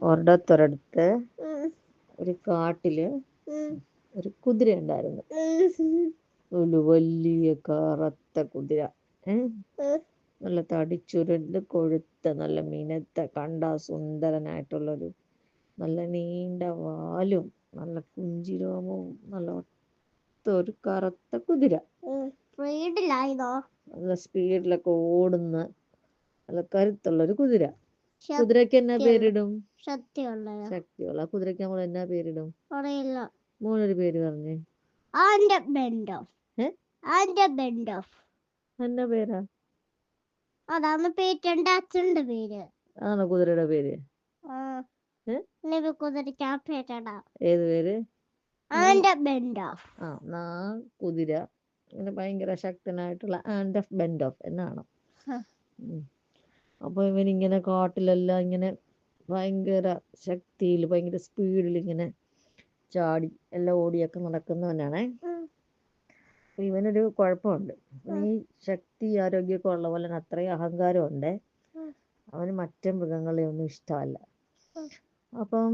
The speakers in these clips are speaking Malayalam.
ഒരിടത്തൊരിടത്ത് ഒരു കാട്ടില് ഒരു കുതിര ഉണ്ടായിരുന്നു. ഒരു വലിയ കറുത്ത കുതിര. നല്ല തടിച്ചുരുണ്ട് കൊഴുത്ത നല്ല മിനത്ത കണ്ടാ സുന്ദരനായിട്ടുള്ളൊരു നല്ല നീണ്ട വാലും നല്ല കുഞ്ചിരോമവും നല്ല ഒത്ത ഒരു കറുത്ത കുതിര. നല്ല സ്പീഡിലൊക്കെ ഓടുന്ന നല്ല കരുത്തുള്ളൊരു കുതിര. കുതിരക്ക് എന്നാ പേരിടും? ശക്തിയുള്ള. കുതിരക്ക് നമ്മൾ എന്നാ പേരിടും? മോനൊരു പേര് പറഞ്ഞേ. എന്നാ പേരാ? അതാണ് പേറ്റന്റെ അച്ഛന്റെ പേര്. ആണോ കുതിരയുടെ പേര്? ഏത് പേര്? കുതിര ഇങ്ങനെ ഭയങ്കര ശക്തനായിട്ടുള്ള ആൻഡ് ഓഫ് ബെൻഡ് ഓഫ് എന്നാണ്. അപ്പൊ ഇവനിങ്ങനെ കാട്ടിലെല്ലാം ഇങ്ങനെ ഭയങ്കര ശക്തിയിൽ ഭയങ്കര സ്പീഡിൽ ഇങ്ങനെ ചാടി എല്ലാം ഓടിയൊക്കെ നടക്കുന്നവനാണേ. അപ്പൊ ഇവനൊരു കുഴപ്പമുണ്ട്. ഈ ശക്തി ആരോഗ്യമൊക്കെ ഉള്ള പോലെ അത്രയും അഹങ്കാരം ഉണ്ട്. അവന് മറ്റു മൃഗങ്ങളെ ഒന്നും ഇഷ്ടമല്ല. അപ്പം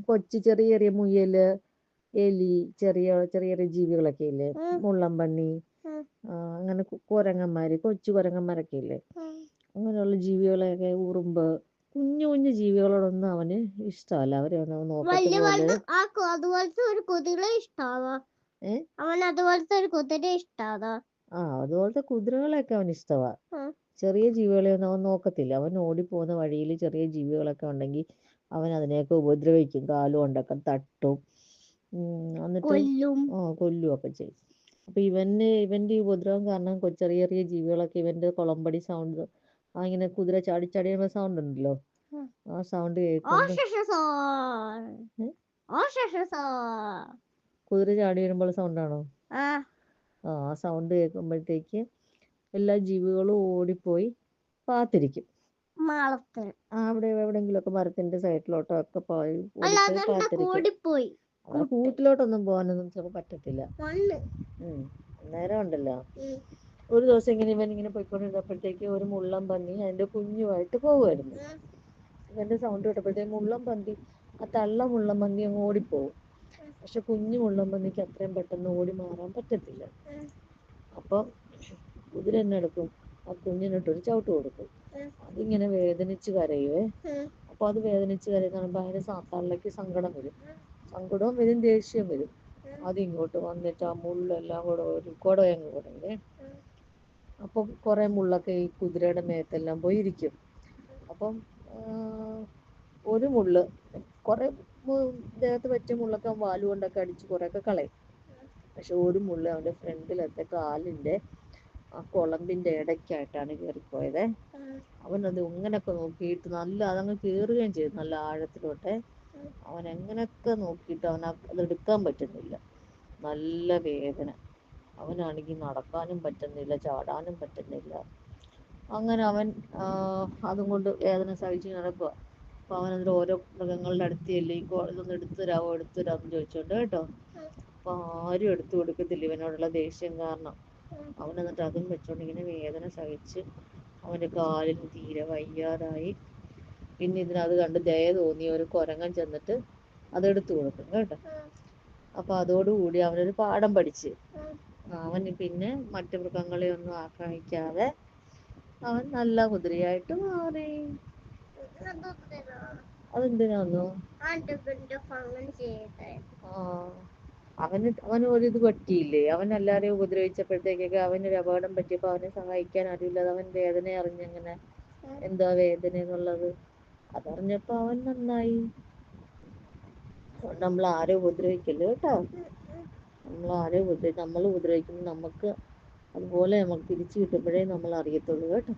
കൊച്ചു ചെറിയ ചെറിയ മുയല്, എലി, ചെറിയ ചെറിയ ജീവികളൊക്കെ ഇല്ലേ, മുള്ളൻപന്നി, അങ്ങനെ കുരങ്ങന്മാര്, കൊച്ചു കുരങ്ങന്മാരൊക്കെ ഇല്ലേ, അങ്ങനെയുള്ള ജീവികളെയൊക്കെ, ഉറുമ്പ്, കുഞ്ഞു കുഞ്ഞു ജീവികളോടൊന്നും അവന് ഇഷ്ടമല്ല. അവരെ ഒന്നും നോക്കത്തില്ല. അതുപോലത്തെ ഒരു കുതിരകളെയൊക്കെ അവന് ഇഷ്ടമാ. ചെറിയ ജീവികളെ ഒന്നും അവൻ നോക്കത്തില്ല. അവൻ ഓടിപ്പോകുന്ന വഴിയിൽ ചെറിയ ജീവികളൊക്കെ ഉണ്ടെങ്കിൽ അവൻ അതിനെയൊക്കെ ഉപദ്രവിക്കും. കാലുകൊണ്ടൊക്കെ തട്ടും, എന്നിട്ട് കൊല്ലുമൊക്കെ ചെയ്യും. അപ്പൊ ഇവന്റെ ഈ ഉപദ്രവം കാരണം ചെറിയ ചെറിയ ജീവികളൊക്കെ ഇവന്റെ കൊളമ്പടി സൗണ്ട്, ഇങ്ങനെ കുതിര ചാടി ചാടി സൗണ്ട് ഉണ്ടല്ലോ, ആ സൗണ്ട് കേൾക്കുമ്പോ, കുതിര ചാടി വരുമ്പോൾ സൗണ്ടാണോ? ആ സൗണ്ട് കേൾക്കുമ്പോഴത്തേക്ക് എല്ലാ ജീവികളും ഓടിപ്പോയി കാത്തിരിക്കും. അവിടെ എവിടെങ്കിലുമൊക്കെ മരത്തിന്റെ സൈഡിലോട്ടോ ഒക്കെ പോയി കാത്തിരിക്കും. കൂട്ടിലോട്ടൊന്നും പോകാനൊന്നും ചിലപ്പോൾ പറ്റത്തില്ല. അന്നേരം ഉണ്ടല്ലോ, ഒരു ദിവസം ഇവൻ പോയിക്കൊണ്ടിരുന്നപ്പോഴത്തേക്ക് ഒരു മുള്ളൻപന്നി അതിന്റെ കുഞ്ഞുമായിട്ട് പോകുമായിരുന്നു. ഇവന്റെ സൗണ്ട് കേട്ടപ്പോഴത്തേക്ക് മുള്ളൻപന്നി, ആ തള്ള മുള്ളൻപന്നി അങ്ങ് ഓടിപ്പോവും. പക്ഷെ കുഞ്ഞു മുള്ളൻപന്നിക്ക് അത്രയും പെട്ടെന്ന് ഓടി മാറാൻ പറ്റത്തില്ല. അപ്പം കുതിര എന്നെ എടുക്കും, ആ കുഞ്ഞിനിട്ടൊരു ചവിട്ട് കൊടുക്കും. അതിങ്ങനെ വേദനിച്ച് കരയുവേ. അപ്പൊ അത് വേദനിച്ച് കരയുന്ന കാണുമ്പോൾ അതിന് തള്ളയ്ക്ക് സങ്കടം വരും. സങ്കടവും വരും, ദേഷ്യം വരും. അതിങ്ങോട്ട് വന്നിട്ട് ആ മുള്ളെല്ലാം കൂടെ ഒരു കുടയങ്ങ് കുടയേ. അപ്പം കുറെ മുള്ളൊക്കെ ഈ കുതിരയുടെ മേത്തെല്ലാം പോയി ഇരിക്കും. അപ്പം ഒരു മുള്ള്, കുറെ ദേഹത്ത് പറ്റിയ മുള്ളൊക്കെ വാലുകൊണ്ടൊക്കെ അടിച്ച് കുറെയൊക്കെ കളയും. പക്ഷെ ഒരു മുള്ള് അവന്റെ ഫ്രണ്ടിലത്തെ കാലിന്റെ ആ കുളമ്പിന്റെ ഇടയ്ക്കായിട്ടാണ് കയറിപ്പോയത്. അവനത് ഇങ്ങനൊക്കെ നോക്കിയിട്ട് അതങ്ങ് കയറുകയും ചെയ്തു നല്ല ആഴത്തിലോട്ടെ. അവൻ എങ്ങനെയൊക്കെ നോക്കിയിട്ട് അതെടുക്കാൻ പറ്റുന്നില്ല. നല്ല വേദന. അവനാണെങ്കിൽ നടക്കാനും പറ്റുന്നില്ല, ചാടാനും പറ്റുന്നില്ല. അങ്ങനെ അവൻ അതും കൊണ്ട് വേദന സഹിച്ച് നടക്കുക. അപ്പൊ അവനതിൽ ഓരോ മൃഗങ്ങളുടെ അടുത്ത് ചെല്ലും, ഇതൊന്ന് എടുത്തു തരാമോ എന്ന് ചോദിച്ചോണ്ട് കേട്ടോ. അപ്പൊ ആരും എടുത്തു കൊടുക്കത്തില്ല ഇവനോടുള്ള ദേഷ്യം കാരണം. അവൻ എന്നിട്ട് അതും വെച്ചോണ്ട് ഇങ്ങനെ വേദന സഹിച്ച് അവന്റെ കാലിന് തീരെ വയ്യാതായി. പിന്നെ അത് കണ്ട് ദയ തോന്നിയ ഒരു കുരങ്ങൻ ചെന്നിട്ട് അതെടുത്തു കൊടുക്കും കേട്ടോ. അപ്പൊ അതോടുകൂടി അവനൊരു പാഠം പഠിച്ച് അവന് പിന്നെ മറ്റു മൃഗങ്ങളെ ഒന്നും ആക്രമിക്കാതെ അവൻ നല്ല കുതിരയായിട്ട് മാറി. അതെന്തിനാന്നോ? അവന് ഒരിത് പറ്റിയില്ലേ. അവൻ എല്ലാരെയും ഉപദ്രവിച്ചപ്പോഴത്തേക്കൊക്കെ അവനൊരു അപകടം പറ്റിയപ്പോൾ അവനെ സഹായിക്കാൻ അറിയില്ലാതെ അവൻ വേദന അറിഞ്ഞെങ്ങനെ, എന്താ വേദന എന്നുള്ളത് അതറിഞ്ഞപ്പോ അവൻ നന്നായി. നമ്മൾ ആരും ഉപദ്രവിക്കല്ലോ കേട്ടോ. നമ്മൾ ഉപദ്രവിക്കുമ്പോൾ നമുക്ക് അതുപോലെ നമുക്ക് തിരിച്ചു കിട്ടുമ്പോഴേ നമ്മൾ അറിയത്തുള്ളൂ കേട്ടോ.